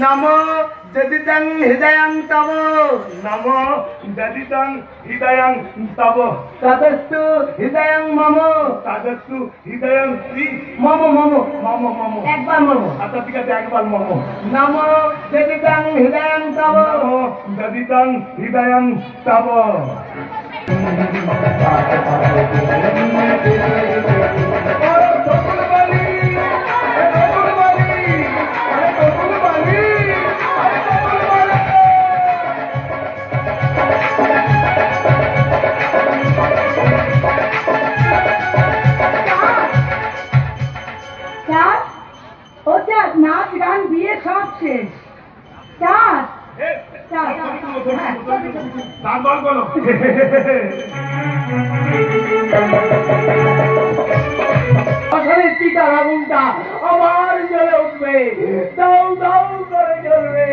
নমো যদিদং হৃদয়ং তব নমো যদিদং হৃদয়ং তব তদস্তু হৃদয়ং মম তদস্তু হৃদয়ং মম মম মম মম একবার মম। আচ্ছা ঠিক আছে একবার মম। নমো যদিদং হৃদয়ং তব নমো যদিদং হৃদয়ং তব। নাচ গান বিয়ে সব শেষ। চাঁদ চিতার আগুনটা আবার জ্বলে উঠবে, দাউ দাউ করে জ্বলবে।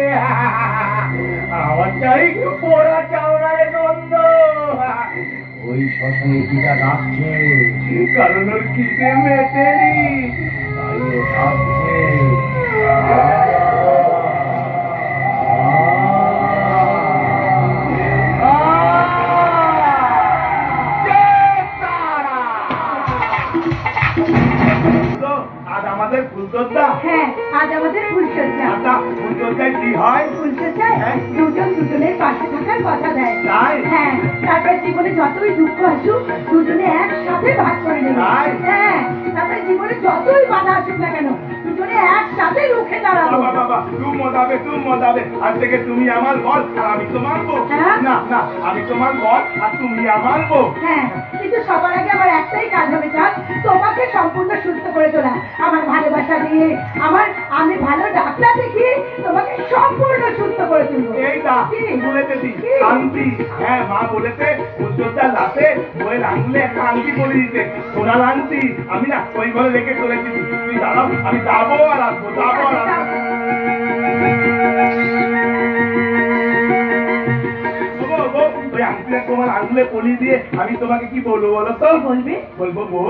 আমার চাই পোড়া চাওড়ার গন্ধ। ওই শ্মশানে চিতা ডাকছে, কারণ ওর খিদে মেটেনি, তাই ও ডাকছে। আজ আমাদের ফুলচর্চা। হ্যাঁ, আজ আমাদের ফুলচর্চা। আচ্ছা, ফুলচর্চায় কি হয়? ফুলচর্চায় দুজন দুজনের পাশে থাকার কথা দেয়। তাই? হ্যাঁ, তারপরে জীবনে যতই দুঃখ আসুক দুজনে একসাথে ভাগ করে নেবে। হ্যাঁ, তারপরে জীবনে যতই বাধা আসুক না কেন দুজনে একসাথে রুখে দাঁড়াবো। বাবা তুমি মজাবে। আজ থেকে তুমি আমার বল আর আমি তোমার বউ। না না, আমি তোমার বল আর তুমি আমার বউ। হ্যাঁ, কিন্তু সবার আগে আমার একটাই কাজ হবে, চাঁদ, তোমাকে সম্পূর্ণ সুস্থ করে তোলা। আমার ভালোবাসা দিয়ে, আমি ভালো ডাক্তার দেখিয়ে তোমাকে সম্পূর্ণ সুস্থ করে তুলবো। এই দা বলেছে শান্তি। হ্যাঁ, মা বলেছে উজ্জ্বলতার লাতে বইয়ের আঙুলে একটা আংটি পরে দিতে, সোনার আংটি। আমি না ওই ঘরে রেখে চলেছি। তুই দাঁড়াও, আমি যাবো আর আসবো, যাবো আর আসবো। ওই আংটিটা তোমার আঙুলে পরিয়ে দিয়ে আমি তোমাকে কি বলবো বলো তো? বলবে? বলবো বউ,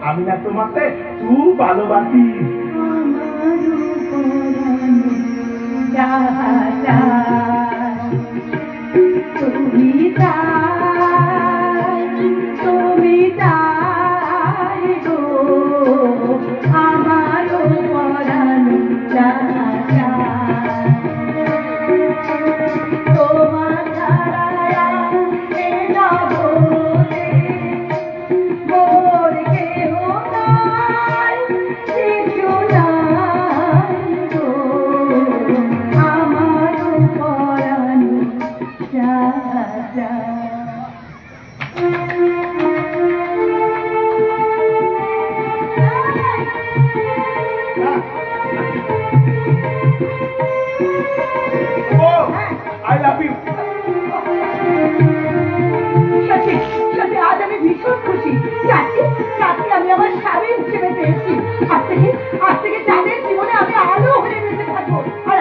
আমি না তোমাকে খুব ভালোবাসি। তুমি তাই গো আমারও পরানো তোমার ছাড়া এ জগতে মোর কেহ নাই, কিছু নাই গো আমারও পরানো I love you. সত্যি আজ আমি ভীষণ খুশি। চাকরি আমি আমার স্বামী হিসেবে পেয়েছি। আজ থেকে যাদের জীবনে আমি আলো হয়ে বেঁচে থাকবো। আর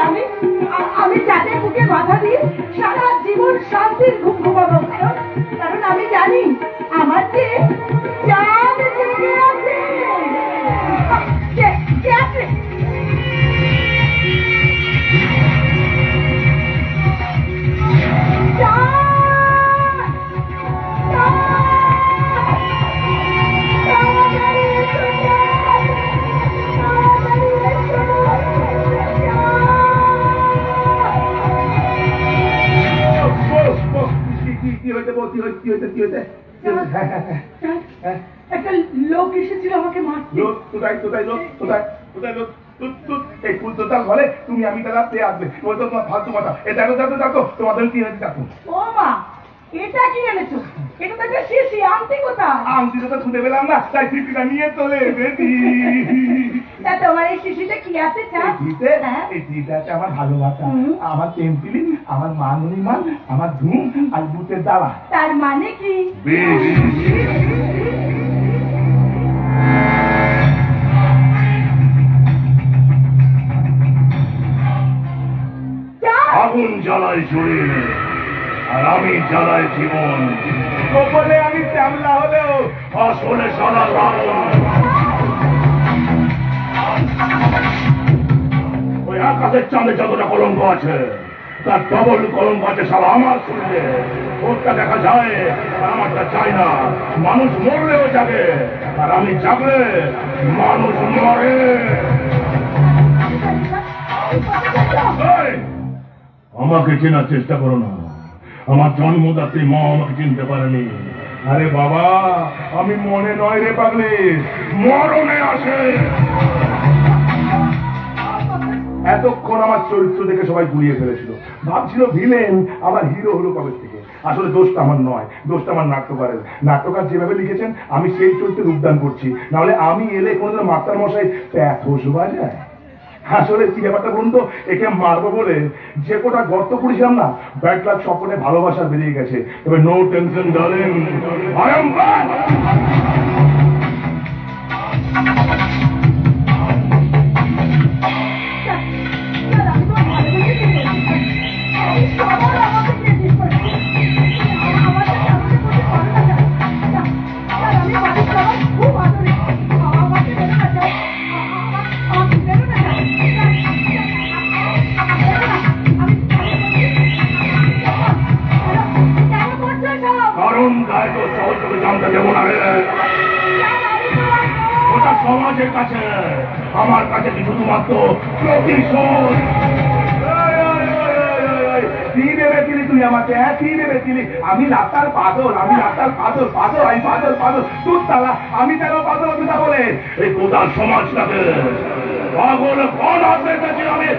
আমি যাদের বুকে বাধা দিয়ে সারা জীবন শান্তির ঘুম ঘুমাবো। কারণ আমি জানি আমার যে চাঁদ জেগে আছে। একটা লোক এসেছিল আমাকে মারতে। এই ফুলচর্চার ঘরে তুমি আমি তারা পেয়ে আসবে। ওই তো তোমার ফালতু কথা। এটা দেখো তোমাদের কি হয়েছে দেখো। ও মা, এটা কি এনেছো? এটা তো একটা শিশি। আংটি কোথায়? আংটিটা তো খুঁজে পেলাম না, তাই শিশিটা নিয়ে চলে এসেছি। তা তোমার এই শিশিতে কি আছে? এই শিশিটা আছে আমার ভালোবাসা, আমার পেন্সিলি, আমার মান, আমার ধূম আর বুটের দ্বারা। তার মানে কি? আগুন জ্বালায় শরীর আর আমি জ্বালায় জীবন। গোপনে আমি শ্যামলা হলেও আসলে সারা লাল। ওই আকাশের চাঁদে যতটা কলঙ্ক আছে তার ডবল কলঙ্ক আছে সারা আমার শরীরে। ওরটা দেখা যায় আর আমারটা চায় না। মানুষ মরলেও জাগে, আর আমি জাগলে মানুষ মরে। আমাকে চেনার চেষ্টা করো না। আমার জন্মদাত্রী মা আমাকে চিনতে পারেনি। আরে বাবা, আমি মনে নয় রে পাগলি, মরণে আসে। এতক্ষণ আমার চরিত্র দেখে সবাই গুলিয়ে ফেলেছিল, ভাবছিল ভিলেন আবার হিরো হলো কবে থেকে। আসলে দোষটা আমার নয়, দোষটা আমার নাট্যকারের। নাট্যকার যেভাবে লিখেছেন আমি সেই চরিত্রে রূপদান করছি, নাহলে আমি এলে কোনোদিন মাস্টার মশাই প্যাথোস বাজায়। আসলে কি ব্যাপারটা বলুন তো, একে মারবো বলে যে কোটা গর্ত করেছিলাম না, ব্যাড লাক সকলে ভালোবাসা বেরিয়ে গেছে। তবে no tension darling, I am back. কারণ গায়ে তো সহজ করে জানতে দেবো না রে। ওটা সমাজের কাছে, আমার কাছে কি শুধুমাত্র প্রতিশোধ। কি ভেবেছিলি তুই আমাকে? কি ভেবেছিলি আমি রাস্তার পাগল? আমি রাস্তার পাগল, পাগল, আমি পাগল, পাগল। তুই তালা আমি কেন পাগল হবি তা বলে? এই কোথার সমাজটাকে পাগল কোন হাতে পেয়েছি আমি?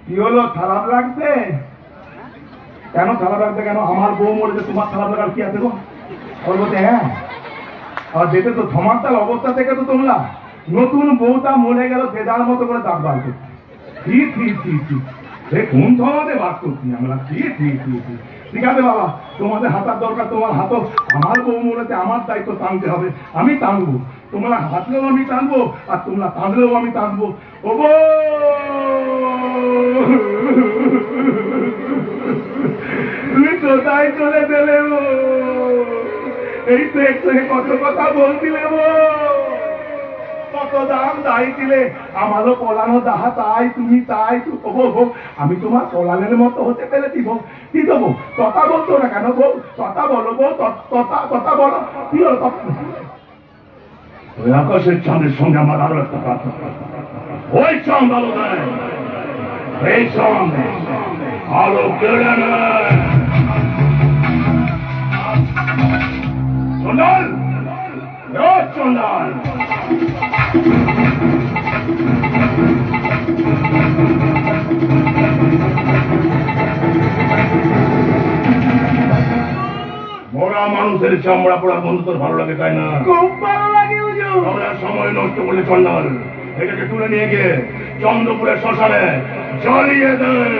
কি হলো, খারাপ লাগছে? কেন খারাপ লাগছে? কেন আমার বউ মরেছে, তোমার খারাপ লাগার কি আছে গো? বলতে হ্যাঁ, আর যেতে তো ধমাকাল অবস্থা থেকে তো তোমরা নতুন বউটা মরে গেল বেদার মতো করে দাঁত বার করছে। ঠিক ঠিক ঠিক ঠিক, কোন ধমাতে বাদ করছি আমরা। ঠিক ঠিক ঠিক ঠিক, ঠিক আছে বাবা, তোমাদের হাতার দরকার, তোমার হাতও। আমার বউ মরেছে, আমার দায়িত্ব টানতে হবে, আমি টানবো। তোমরা হাতলেও আমি টানবো, আর তোমরা টানলেও আমি টানবো। ও বউ, তুমি কোথায় চলে গেলে? এই তো একসঙ্গে কত কথা বলছিলে, কত দাম চাইছিলে। আমারও পলানো দাহা তাই, তুমি তাই। আমি তোমার পলানের মতো হতে পেরেছি বউ। কি দেবো কথা বলতো না কেন বউ? কথা বলো বউ, কথা বলো। কি হলো? ওই আকাশের চাঁদের সঙ্গে আমার আরো একটা কথা। ওই চাঁদ আলো দেয়, এই চাঁদ আলো কেড়ে নেয়। চন্ডাল, চন্ডাল, মরা মানুষের চামড়া পড়ার বন্ধু তোর ভালো লাগে তাই না? খুব ভালো লাগে। আমরা সময় নষ্ট করলে চন্ডাল, এটাকে তুলে নিয়ে গিয়ে চন্দ্রপুরের শ্মশানে জ্বালিয়ে দেয়।